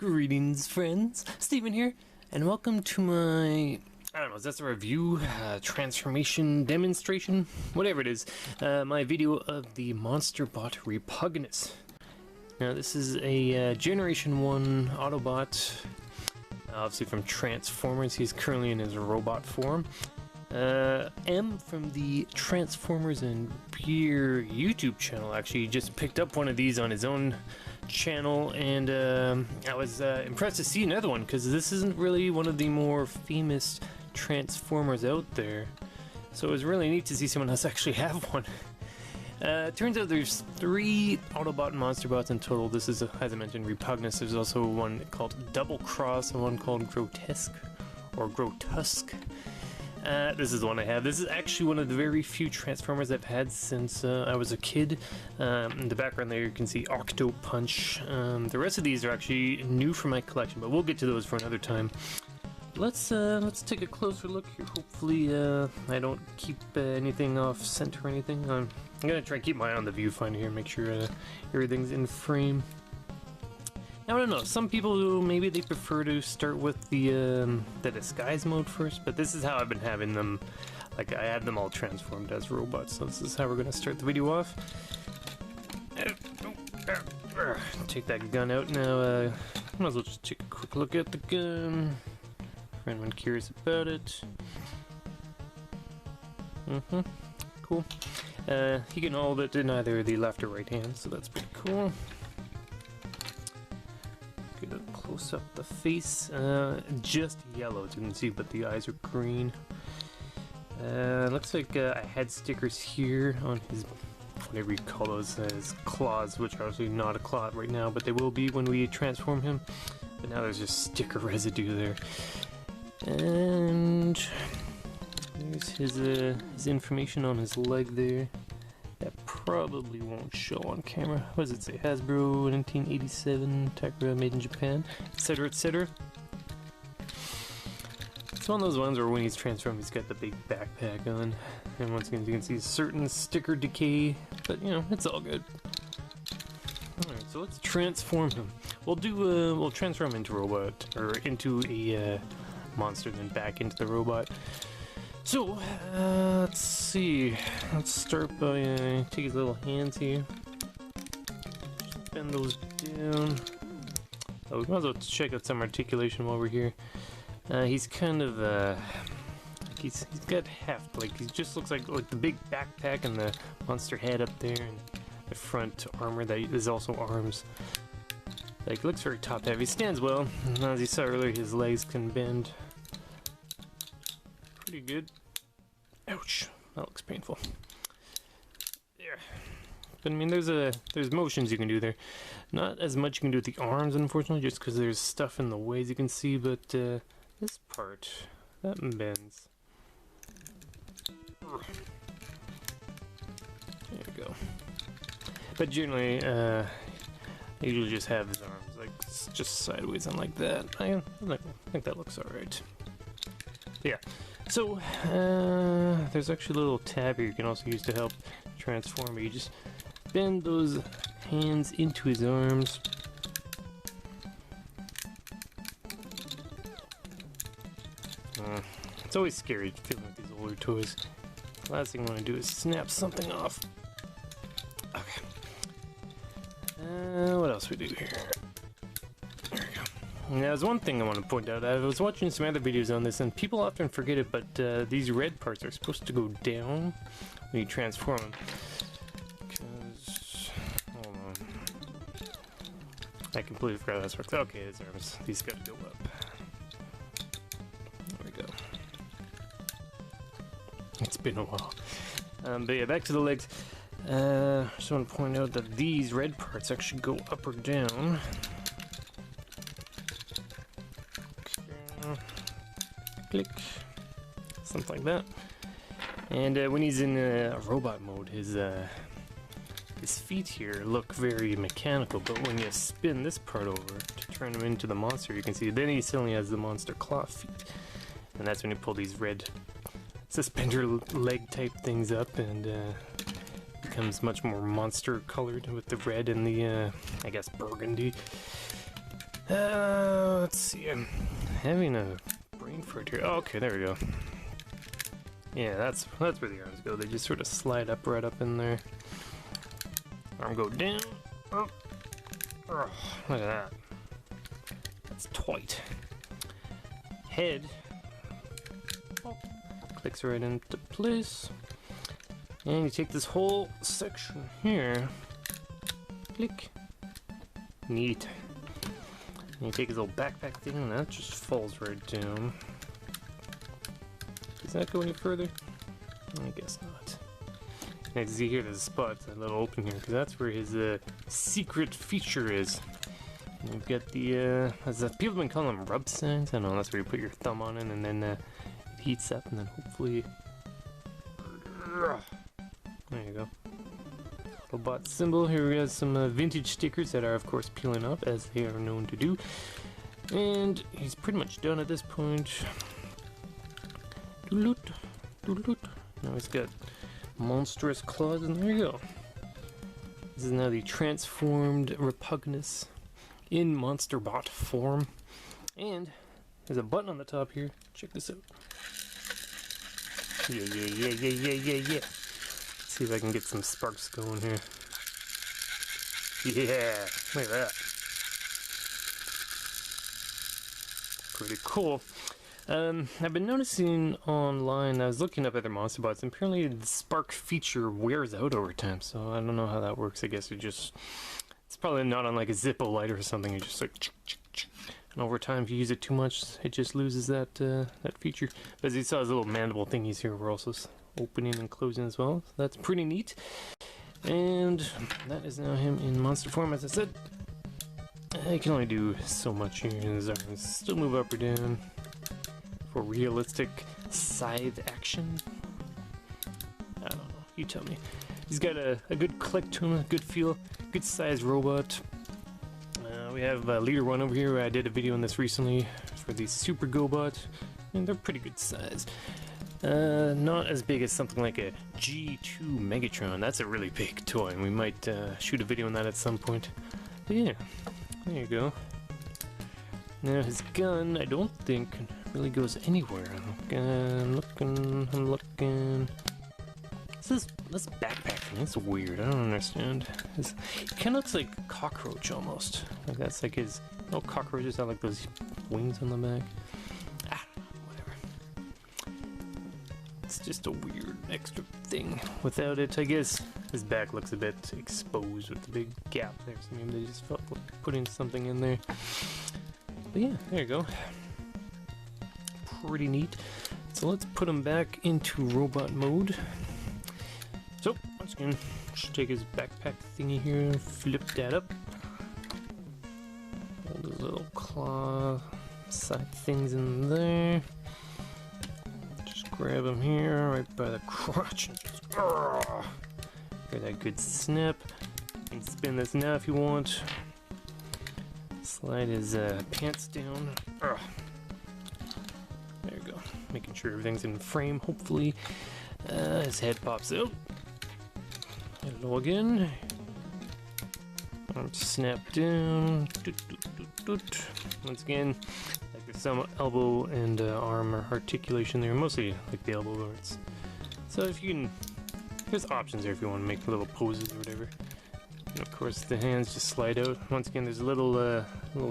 Greetings, friends. Steven here, and welcome to my, I don't know, is that a review, transformation, demonstration, whatever it is, my video of the Monsterbot Repugnus. Now, this is a Generation 1 Autobot, obviously from Transformers. He's currently in his robot form. M from the Transformers and Beer YouTube channel actually just picked up one of these on his own channel, and I was impressed to see another one, because this isn't really one of the more famous Transformers out there, so it was really neat to see someone else actually have one. Turns out there's 3 Autobot Monsterbots in total. This is, as I mentioned, Repugnus. There's also one called Double Cross and one called Grotesque, or Grotusk. This is the one I have. This is actually one of the very few Transformers I've had since I was a kid. In the background there you can see Octo Punch. The rest of these are actually new for my collection, but we'll get to those for another time. Let's take a closer look here. Hopefully I don't keep anything off center or anything. I'm gonna try and keep my eye on the viewfinder here, make sure everything's in frame. Now, I don't know, some people, maybe they prefer to start with the disguise mode first, but this is how I've been having them. Like, I had them all transformed as robots, so this is how we're going to start the video off. Take that gun out now. Might as well just take a quick look at the gun, for anyone curious about it. Cool. He can hold it in either the left or right hand, so that's pretty cool. Get a close up the face, just yellow as you can see, but the eyes are green. Looks like I had stickers here on his, whatever you call those, his claws, which are obviously not a claw right now, but they will be when we transform him. But now there's just sticker residue there. And there's his information on his leg there. That probably won't show on camera. What does it say? Hasbro 1987, Takara made in Japan, etc, etc. It's one of those ones where when he's transformed he's got the big backpack on, and once again you can see certain sticker decay, but you know, it's all good. Alright, so let's transform him. We'll transform into a robot, or into a monster, then back into the robot. So, let's see. Let's start by take his little hands here. Just bend those down. Oh, we might as well check out some articulation while we're here. He's kind of he's got heft. Like, he just looks like the big backpack and the monster head up there, and the front armor that is also arms. Like, looks very top heavy. Stands well. And as you saw earlier, his legs can bend. Pretty good. Ouch, that looks painful. There. But I mean, there's motions you can do there. Not as much you can do with the arms, unfortunately, just because there's stuff in the way, as you can see. But this part, that bends. There we go. But generally, I usually just have his arms like just sideways and like that. I think that looks alright. Yeah. So, there's actually a little tab here you can also use to help transform. You just bend those hands into his arms. It's always scary feeling with these older toys. The last thing I want to do is snap something off. Okay. What else we do here? There we go. Now, there's one thing I want to point out. I was watching some other videos on this, and people often forget it, but these red parts are supposed to go down when you transform them. Because, hold on. I completely forgot how this works. Okay, his arms. These gotta go up. There we go. It's been a while. But yeah, back to the legs. Just want to point out that these red parts actually go up or down. Click, something like that. And when he's in robot mode, his feet here look very mechanical, but when you spin this part over to turn him into the monster, you can see then he suddenly has the monster claw feet, and that's when you pull these red suspender leg type things up, and becomes much more monster colored with the red and the I guess burgundy. Let's see. I'm having a brain fart here. Oh, okay, there we go. Yeah, that's where the arms go. They just sort of slide up right up in there. Arm go down. Up. Oh, look at that. That's tight. Head. Oh, clicks right into place. And you take this whole section here. Click. Neat. And you take his little backpack thing and that just falls right down. Does that go any further? I guess not. Now, see here, there's a spot, a little open here, because that's where his secret feature is. And you've got the, people have been calling them rub signs. I don't know, that's where you put your thumb on it and then it heats up and then hopefully... There you go. Little bot symbol. Here we got some vintage stickers that are, of course, peeling off, as they are known to do. And he's pretty much done at this point. Doot, doot. Now he's got monstrous claws, and there you go. This is now the transformed Repugnus in Monsterbot form. And there's a button on the top here. Check this out. Yeah. Let's see if I can get some sparks going here. Yeah, look at that. Pretty cool. I've been noticing online, I was looking up other Monsterbots, and apparently the spark feature wears out over time, so I don't know how that works. I guess it's probably not on like a Zippo lighter or something. It's just like, and over time, if you use it too much, it just loses that that feature. But as you saw, his little mandible thingies here were also opening and closing as well. So that's pretty neat. And that is now him in monster form, as I said. I can only do so much here in his arms. Still move up or down for realistic scythe action. I don't know, you tell me. He's got a good click to him, a good feel, good size robot. We have Leader 1 over here. I did a video on this recently for the Super GoBot, and they're pretty good size. Not as big as something like a G2 Megatron. That's a really big toy, and we might shoot a video on that at some point. But yeah, there you go. Now his gun, I don't think really goes anywhere. I'm looking. This backpack thing, it's weird. I don't understand. It kind of looks like a cockroach almost. Like that's like his. Oh, cockroaches have like those wings on the back. Whatever. It's just a weird extra thing. Without it, I guess his back looks a bit exposed with the big gap there. So maybe they just felt like putting something in there. But yeah, there you go. Pretty neat. So let's put him back into robot mode. So, once again, just take his backpack thingy here and flip that up. All those little claw side things in there. Just grab him here, right by the crotch. And just, get that good snap. You can spin this now if you want. Slide his pants down. There you go. Making sure everything's in frame, hopefully. His head pops out. Hello again. Arm snap down. Once again, like there's some elbow and arm articulation there, mostly like the elbow parts. So if you can, there's options there if you want to make little poses or whatever. And of course the hands just slide out. Once again, there's a little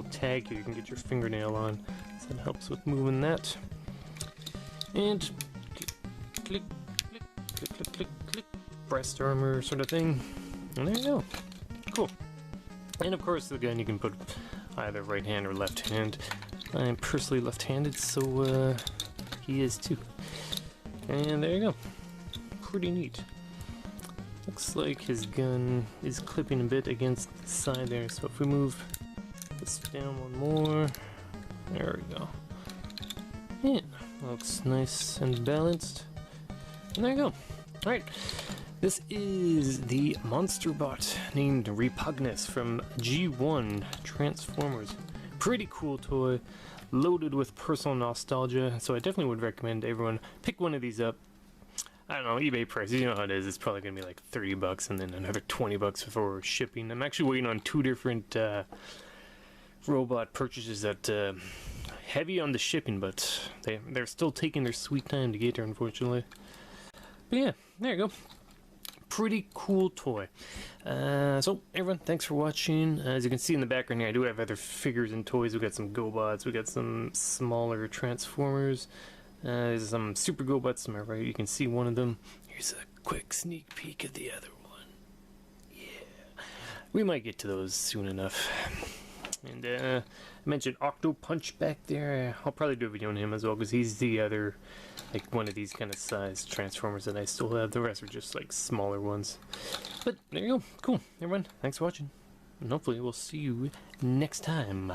tag here you can get your fingernail on, so that helps with moving that. And click, click, click, click, click, click. Breast armor sort of thing, and there you go. Cool. And of course the gun you can put either right hand or left hand. I'm personally left-handed, so he is too. And there you go. Pretty neat. Looks like his gun is clipping a bit against the side there, so if we move this down one more, there we go. Yeah, looks nice and balanced. And there you go. Alright. This is the Monsterbot named Repugnus from G1 Transformers. Pretty cool toy, loaded with personal nostalgia, so I definitely would recommend everyone pick one of these up. I don't know, eBay prices, you know how it is, it's probably going to be like 30 bucks and then another 20 bucks for shipping. I'm actually waiting on two different robot purchases that heavy on the shipping, but they're still taking their sweet time to get here, unfortunately. But yeah, there you go. Pretty cool toy. So everyone, thanks for watching. As you can see in the background here, I do have other figures and toys. We got some GoBots, we got some smaller Transformers, there's some Super GoBots to my right. You can see one of them. Here's a quick sneak peek of the other one. Yeah, we might get to those soon enough. And I mentioned Octo Punch back there. I'll probably do a video on him as well, because he's the other, like, one of these kind of size Transformers that I still have. The rest are just like smaller ones. But there you go. Cool. Everyone, thanks for watching. And hopefully we'll see you next time.